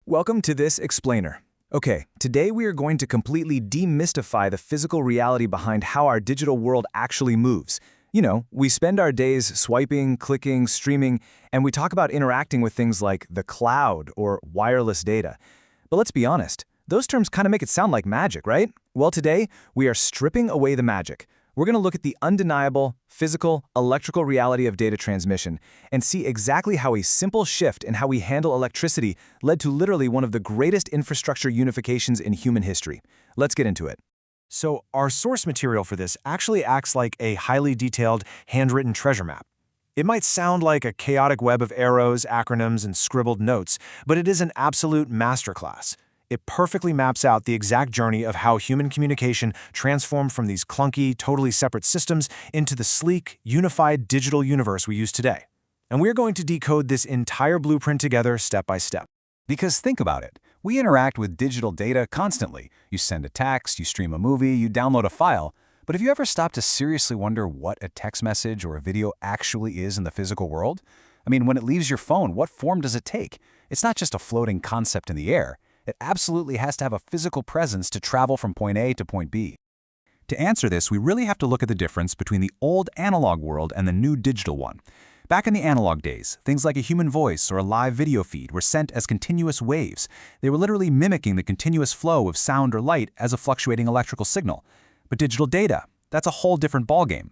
Welcome to this explainer. Okay, today we are going to completely demystify the physical reality behind how our digital world actually moves. You know, we spend our days swiping, clicking, streaming, and we talk about interacting with things like the cloud or wireless data. But let's be honest, those terms kind of make it sound like magic, right? Well, today we are stripping away the magic. We're going to look at the undeniable, physical, electrical reality of data transmission and see exactly how a simple shift in how we handle electricity led to literally one of the greatest infrastructure unifications in human history. Let's get into it. So our source material for this actually acts like a highly detailed, handwritten treasure map. It might sound like a chaotic web of arrows, acronyms, and scribbled notes, but it is an absolute masterclass. It perfectly maps out the exact journey of how human communication transformed from these clunky, totally separate systems into the sleek, unified digital universe we use today. And we're going to decode this entire blueprint together step by step. Because think about it, we interact with digital data constantly. You send a text, you stream a movie, you download a file. But have you ever stopped to seriously wonder what a text message or a video actually is in the physical world? I mean, when it leaves your phone, what form does it take? It's not just a floating concept in the air. It absolutely has to have a physical presence to travel from point A to point B. To answer this, we really have to look at the difference between the old analog world and the new digital one. Back in the analog days, things like a human voice or a live video feed were sent as continuous waves. They were literally mimicking the continuous flow of sound or light as a fluctuating electrical signal. But digital data, that's a whole different ballgame.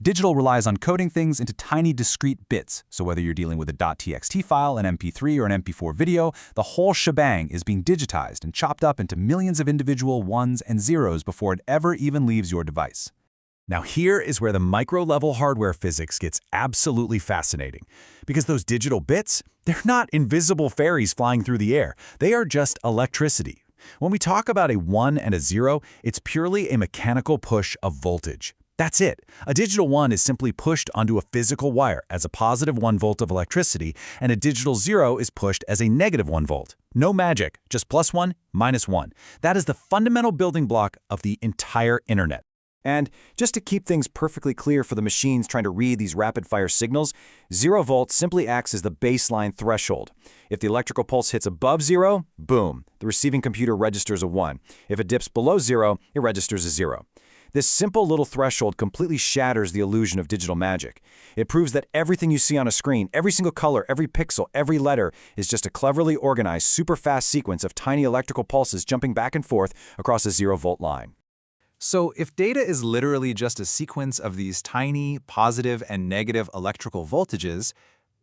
Digital relies on coding things into tiny discrete bits, so whether you're dealing with a .txt file, an MP3, or an MP4 video, the whole shebang is being digitized and chopped up into millions of individual ones and zeros before it ever even leaves your device. Now here is where the micro-level hardware physics gets absolutely fascinating. Because those digital bits, they're not invisible fairies flying through the air. They are just electricity. When we talk about a 1 and a 0, it's purely a mechanical push of voltage. That's it. A digital 1 is simply pushed onto a physical wire as a positive 1 volt of electricity, and a digital 0 is pushed as a negative 1 volt. No magic, just +1, -1. That is the fundamental building block of the entire internet. And just to keep things perfectly clear for the machines trying to read these rapid-fire signals, 0 volt simply acts as the baseline threshold. If the electrical pulse hits above 0, boom, the receiving computer registers a 1. If it dips below 0, it registers a 0. This simple little threshold completely shatters the illusion of digital magic. It proves that everything you see on a screen, every single color, every pixel, every letter, is just a cleverly organized, super-fast sequence of tiny electrical pulses jumping back and forth across a 0-volt line. So if data is literally just a sequence of these tiny positive and negative electrical voltages,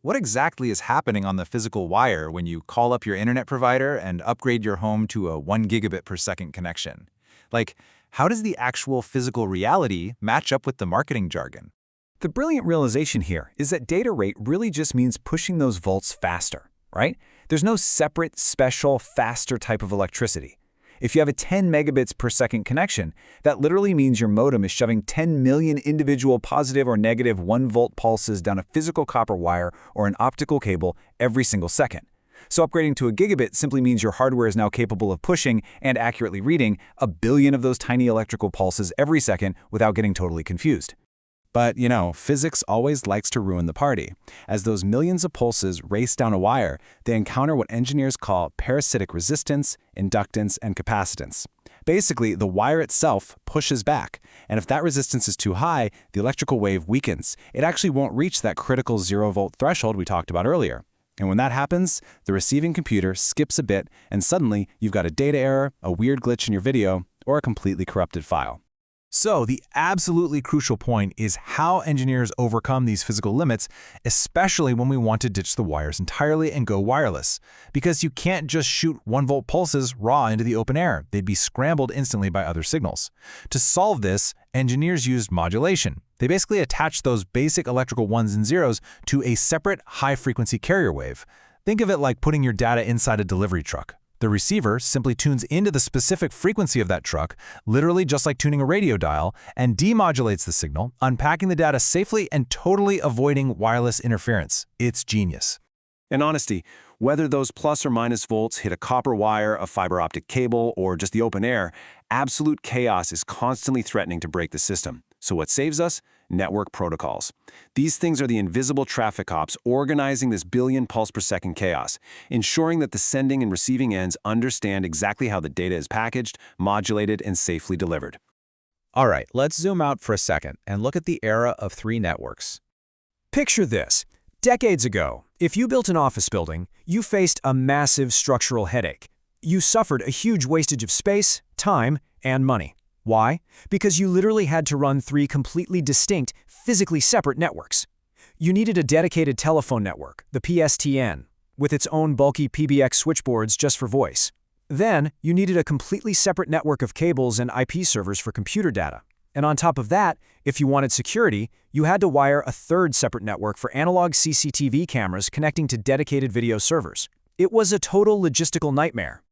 what exactly is happening on the physical wire when you call up your internet provider and upgrade your home to a 1 gigabit per second connection? Like, how does the actual physical reality match up with the marketing jargon? The brilliant realization here is that data rate really just means pushing those volts faster, right? There's no separate, special, faster type of electricity. If you have a 10 megabits per second connection, that literally means your modem is shoving 10 million individual positive or negative 1 volt pulses down a physical copper wire or an optical cable every single second. So upgrading to a gigabit simply means your hardware is now capable of pushing and accurately reading a billion of those tiny electrical pulses every second without getting totally confused. But, you know, physics always likes to ruin the party. As those millions of pulses race down a wire, they encounter what engineers call parasitic resistance, inductance, and capacitance. Basically, the wire itself pushes back, and if that resistance is too high, the electrical wave weakens. It actually won't reach that critical 0-volt threshold we talked about earlier. And when that happens, the receiving computer skips a bit, and suddenly you've got a data error, a weird glitch in your video, or a completely corrupted file. So the absolutely crucial point is how engineers overcome these physical limits, especially when we want to ditch the wires entirely and go wireless. Because you can't just shoot 1-volt pulses raw into the open air. They'd be scrambled instantly by other signals. To solve this, engineers used modulation. They basically attached those basic electrical 1s and 0s to a separate high-frequency carrier wave. Think of it like putting your data inside a delivery truck. The receiver simply tunes into the specific frequency of that truck, literally just like tuning a radio dial, and demodulates the signal, unpacking the data safely and totally avoiding wireless interference. It's genius. In honesty, whether those plus or minus volts hit a copper wire, a fiber optic cable, or just the open air, absolute chaos is constantly threatening to break the system. So what saves us? network protocols. These things are the invisible traffic cops organizing this billion pulse per second chaos, ensuring that the sending and receiving ends understand exactly how the data is packaged, modulated, and safely delivered. All right, let's zoom out for a second and look at the era of three networks. Picture this. Decades ago, if you built an office building, you faced a massive structural headache. You suffered a huge wastage of space, time, and money. Why? Because you literally had to run three completely distinct, physically separate networks. You needed a dedicated telephone network, the PSTN, with its own bulky PBX switchboards just for voice. Then, you needed a completely separate network of cables and IP servers for computer data. And on top of that, if you wanted security, you had to wire a third separate network for analog CCTV cameras connecting to dedicated video servers. It was a total logistical nightmare.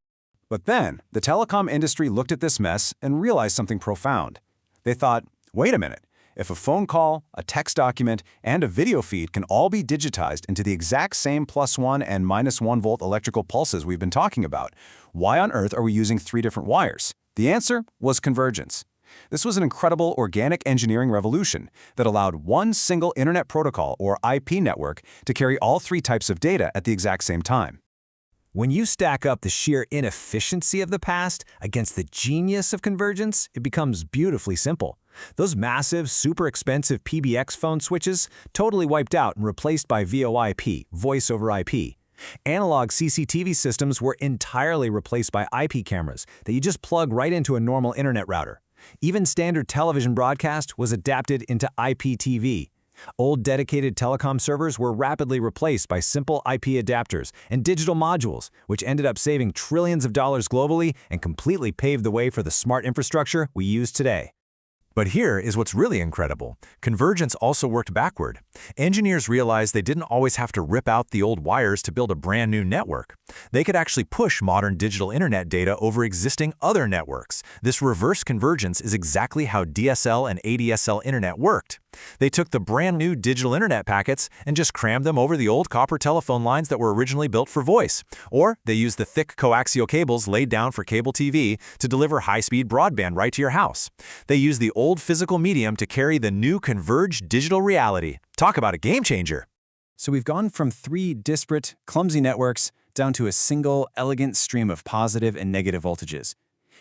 But then, the telecom industry looked at this mess and realized something profound. They thought, wait a minute, if a phone call, a text document, and a video feed can all be digitized into the exact same +1 and -1 volt electrical pulses we've been talking about, why on earth are we using three different wires? The answer was convergence. This was an incredible organic engineering revolution that allowed one single Internet Protocol, or IP network, to carry all three types of data at the exact same time. When you stack up the sheer inefficiency of the past against the genius of convergence, it becomes beautifully simple. Those massive, super expensive PBX phone switches totally wiped out and replaced by VoIP, voice over IP. Analog CCTV systems were entirely replaced by IP cameras that you just plug right into a normal internet router. Even standard television broadcast was adapted into IPTV. Old dedicated telecom servers were rapidly replaced by simple IP adapters and digital modules, which ended up saving trillions of dollars globally and completely paved the way for the smart infrastructure we use today. But here is what's really incredible. Convergence also worked backward. Engineers realized they didn't always have to rip out the old wires to build a brand new network. They could actually push modern digital internet data over existing other networks. This reverse convergence is exactly how DSL and ADSL internet worked. They took the brand new digital internet packets and just crammed them over the old copper telephone lines that were originally built for voice. Or they used the thick coaxial cables laid down for cable TV to deliver high-speed broadband right to your house. They used the old physical medium to carry the new converged digital reality. Talk about a game changer. So we've gone from three disparate, clumsy networks down to a single, elegant stream of positive and negative voltages.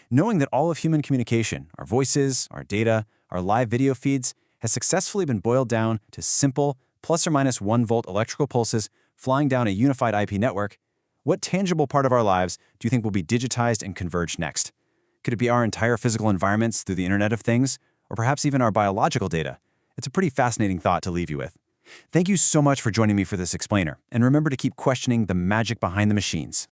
Knowing that all of human communication, our voices, our data, our live video feeds, has successfully been boiled down to simple, ±1 volt electrical pulses flying down a unified IP network, what tangible part of our lives do you think will be digitized and converged next? Could it be our entire physical environments through the Internet of Things, or perhaps even our biological data? It's a pretty fascinating thought to leave you with. Thank you so much for joining me for this explainer, and remember to keep questioning the magic behind the machines.